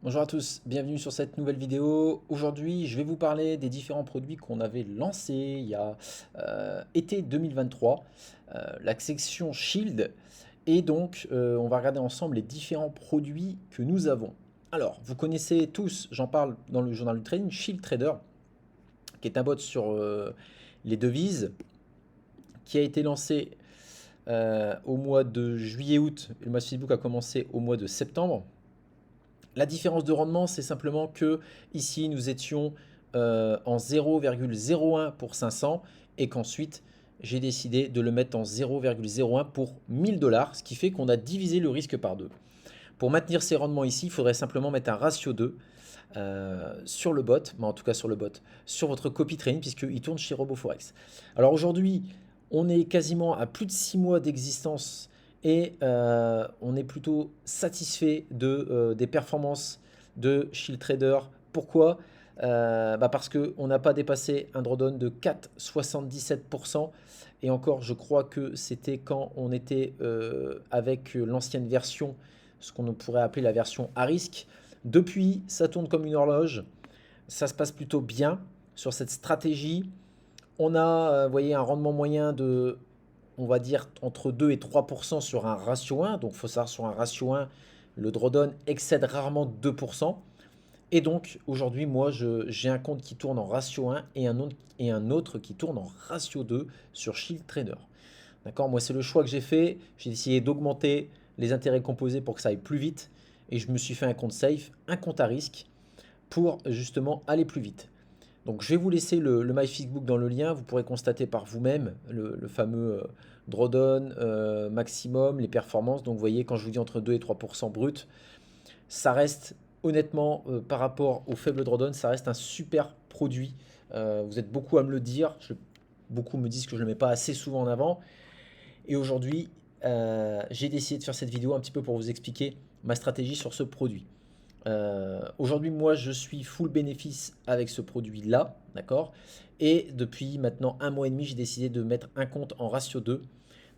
Bonjour à tous, bienvenue sur cette nouvelle vidéo. Aujourd'hui, je vais vous parler des différents produits qu'on avait lancés il y a été 2023, la section Shield. Et donc, on va regarder ensemble les différents produits que nous avons. Alors, vous connaissez tous, j'en parle dans le journal du trading, Shield Trader, qui est un bot sur les devises, qui a été lancé au mois de juillet-août. Le mois de Facebook a commencé au mois de septembre. La différence de rendement, c'est simplement que ici, nous étions en 0,01 pour 500 et qu'ensuite, j'ai décidé de le mettre en 0,01 pour 1000 dollars, ce qui fait qu'on a divisé le risque par deux. Pour maintenir ces rendements ici, il faudrait simplement mettre un ratio 2 sur le bot, mais en tout cas sur le bot, sur votre copy trading puisqu'il tourne chez RoboForex. Alors aujourd'hui, on est quasiment à plus de 6 mois d'existence et on est plutôt satisfait des performances de Shield Trader. Pourquoi? Parce qu'on n'a pas dépassé un drawdown de 4,77%. Et encore, je crois que c'était quand on était avec l'ancienne version, ce qu'on pourrait appeler la version à risque. Depuis, ça tourne comme une horloge. Ça se passe plutôt bien sur cette stratégie. On a, vous voyez, un rendement moyen de, on va dire, entre 2 et 3% sur un ratio 1. Donc, il faut savoir, sur un ratio 1, le drawdown excède rarement 2%. Et donc, aujourd'hui, moi, j'ai un compte qui tourne en ratio 1 et un autre qui tourne en ratio 2 sur Shield Trader. D'accord? Moi, c'est le choix que j'ai fait. J'ai essayé d'augmenter les intérêts composés pour que ça aille plus vite. Et je me suis fait un compte safe, un compte à risque pour justement aller plus vite. Donc, je vais vous laisser le MyFixBook dans le lien. Vous pourrez constater par vous-même le fameux drawdown maximum, les performances. Donc, vous voyez, quand je vous dis entre 2 et 3% brut, ça reste honnêtement, par rapport au faible drawdown, ça reste un super produit. Vous êtes beaucoup à me le dire. Beaucoup me disent que je ne le mets pas assez souvent en avant. Et aujourd'hui, j'ai décidé de faire cette vidéo un petit peu pour vous expliquer ma stratégie sur ce produit. Aujourd'hui, moi, je suis full bénéfice avec ce produit-là, d'accord? Et depuis maintenant un mois et demi, j'ai décidé de mettre un compte en ratio 2,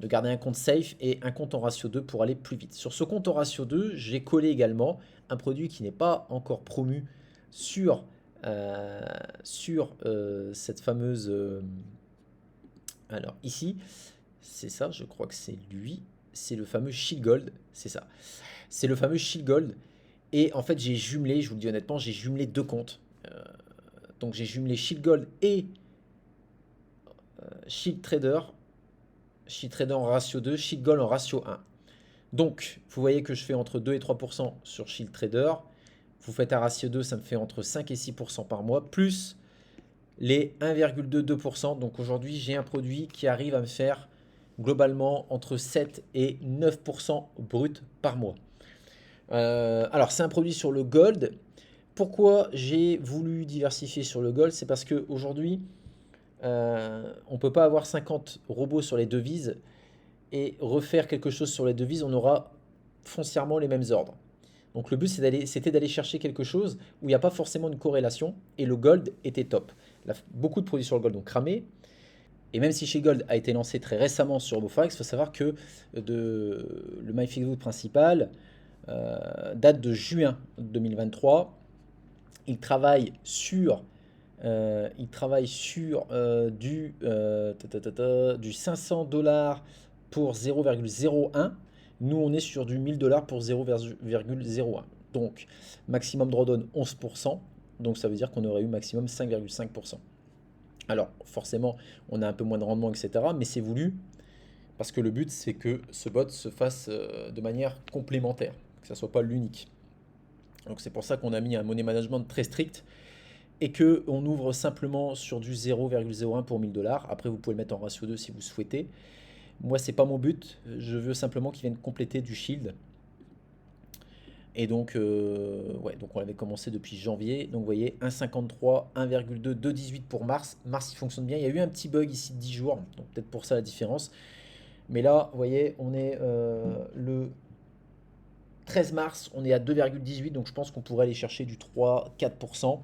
de garder un compte safe et un compte en ratio 2 pour aller plus vite. Sur ce compte en ratio 2, j'ai collé également un produit qui n'est pas encore promu sur, cette fameuse... alors ici, c'est ça, je crois que c'est lui, c'est le fameux Shield Gold, c'est ça. C'est le fameux Shield Gold. Et en fait, j'ai jumelé, je vous le dis honnêtement, j'ai jumelé deux comptes. Donc j'ai jumelé Shield Gold et Shield Trader. Shield Trader en ratio 2, Shield Gold en ratio 1. Donc, vous voyez que je fais entre 2 et 3% sur Shield Trader. Vous faites un ratio 2, ça me fait entre 5 et 6% par mois, plus les 1,22%. Donc aujourd'hui, j'ai un produit qui arrive à me faire globalement entre 7 et 9% brut par mois. Alors, c'est un produit sur le gold. Pourquoi j'ai voulu diversifier sur le gold? C'est parce qu'aujourd'hui, on ne peut pas avoir 50 robots sur les devises et refaire quelque chose sur les devises, on aura foncièrement les mêmes ordres. Donc le but, c'était d'aller chercher quelque chose où il n'y a pas forcément une corrélation et le gold était top. Là, beaucoup de produits sur le gold ont cramé. Et même si chez Gold a été lancé très récemment sur RoboForex, il faut savoir que le MyFixBook principal date de juin 2023. Il travaille sur, du 500 dollars pour 0,01. Nous, on est sur du 1000 dollars pour 0,01. Donc, maximum drawdown 11%. Donc, ça veut dire qu'on aurait eu maximum 5,5%. Alors, forcément, on a un peu moins de rendement, etc. Mais c'est voulu parce que le but, c'est que ce bot se fasse de manière complémentaire, que ça ne soit pas l'unique. Donc, c'est pour ça qu'on a mis un money management très strict et que on ouvre simplement sur du 0,01 pour 1000 dollars. Après, vous pouvez le mettre en ratio 2 si vous souhaitez. Moi, c'est pas mon but. Je veux simplement qu'il vienne compléter du shield. Et donc, ouais, donc on avait commencé depuis janvier. Donc, vous voyez, 1,53, 1,2, 2,18 pour mars. Mars, il fonctionne bien. Il y a eu un petit bug ici de 10 jours. Donc, peut-être pour ça la différence. Mais là, vous voyez, on est le 13 mars. On est à 2,18. Donc, je pense qu'on pourrait aller chercher du 3-4%.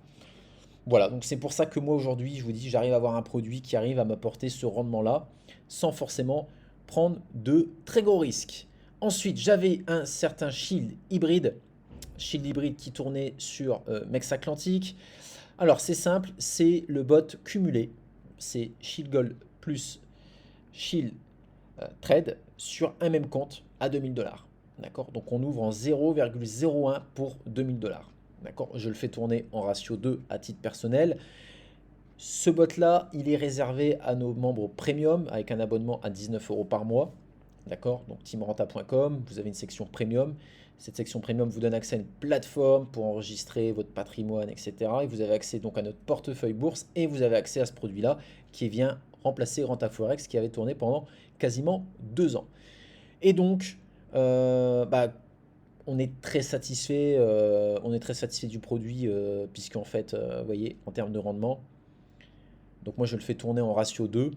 Voilà, donc c'est pour ça que moi aujourd'hui, je vous dis, j'arrive à avoir un produit qui arrive à m'apporter ce rendement-là sans forcément prendre de très gros risques. Ensuite, j'avais un certain shield hybride Shield hybride qui tournait sur Mex Atlantic. Alors c'est simple, c'est le bot cumulé. C'est Shield Gold plus Shield Trade sur un même compte à 2000 $. D'accord? Donc on ouvre en 0,01 pour 2000 $. D'accord? Je le fais tourner en ratio 2 à titre personnel. Ce bot-là, il est réservé à nos membres premium avec un abonnement à 19 € par mois. D'accord? Donc teamrenta.com, vous avez une section premium. Cette section premium vous donne accès à une plateforme pour enregistrer votre patrimoine, etc. Et vous avez accès donc à notre portefeuille bourse et vous avez accès à ce produit-là qui vient remplacer Renta Forex qui avait tourné pendant quasiment 2 ans. Et donc, on est très satisfait, du produit puisqu'en fait, vous voyez, en termes de rendement, donc moi je le fais tourner en ratio 2.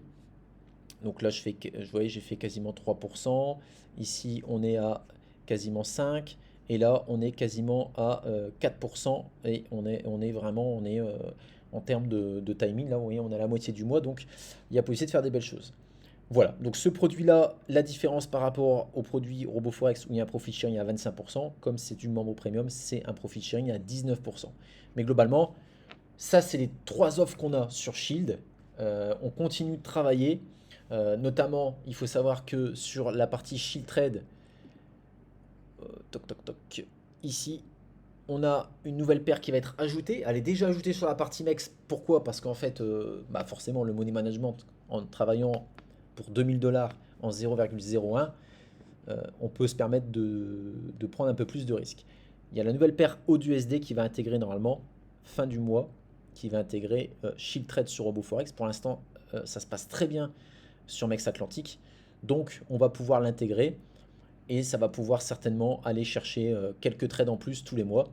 Donc là, vous voyez, j'ai fait quasiment 3%. Ici, on est à quasiment 5%. Et là, on est quasiment à 4%. Et on est vraiment, en termes de timing, là, vous voyez, on est à la moitié du mois. Donc, il y a possibilité de faire des belles choses. Voilà, donc ce produit-là, la différence par rapport au produit RoboForex où il y a un profit sharing à 25%, comme c'est du membre premium, c'est un profit sharing à 19%. Mais globalement, ça, c'est les 3 offres qu'on a sur Shield. On continue de travailler. Notamment, il faut savoir que sur la partie Shield Trade, toc toc toc, ici, on a une nouvelle paire qui va être ajoutée. Elle est déjà ajoutée sur la partie MEX. Pourquoi? Parce qu'en fait, forcément, le money management, en travaillant pour 2000 $ en 0,01, on peut se permettre de prendre un peu plus de risques. Il y a la nouvelle paire AUDUSD qui va intégrer normalement fin du mois, qui va intégrer Shield Trade sur RoboForex. Pour l'instant, ça se passe très bien sur Mex Atlantic. Donc, on va pouvoir l'intégrer et ça va pouvoir certainement aller chercher quelques trades en plus tous les mois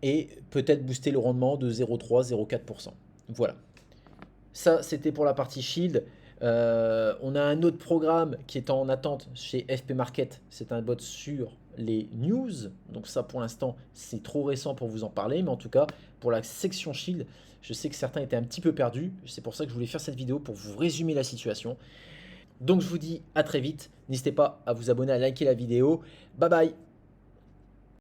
et peut-être booster le rendement de 0,3, 0,4%. Voilà. Ça, c'était pour la partie Shield. On a un autre programme qui est en attente chez FP Market. C'est un bot sur les news. Donc ça, pour l'instant, c'est trop récent pour vous en parler. Mais en tout cas, pour la section Shield, je sais que certains étaient un petit peu perdus. C'est pour ça que je voulais faire cette vidéo pour vous résumer la situation. Donc je vous dis à très vite. N'hésitez pas à vous abonner, à liker la vidéo. Bye bye!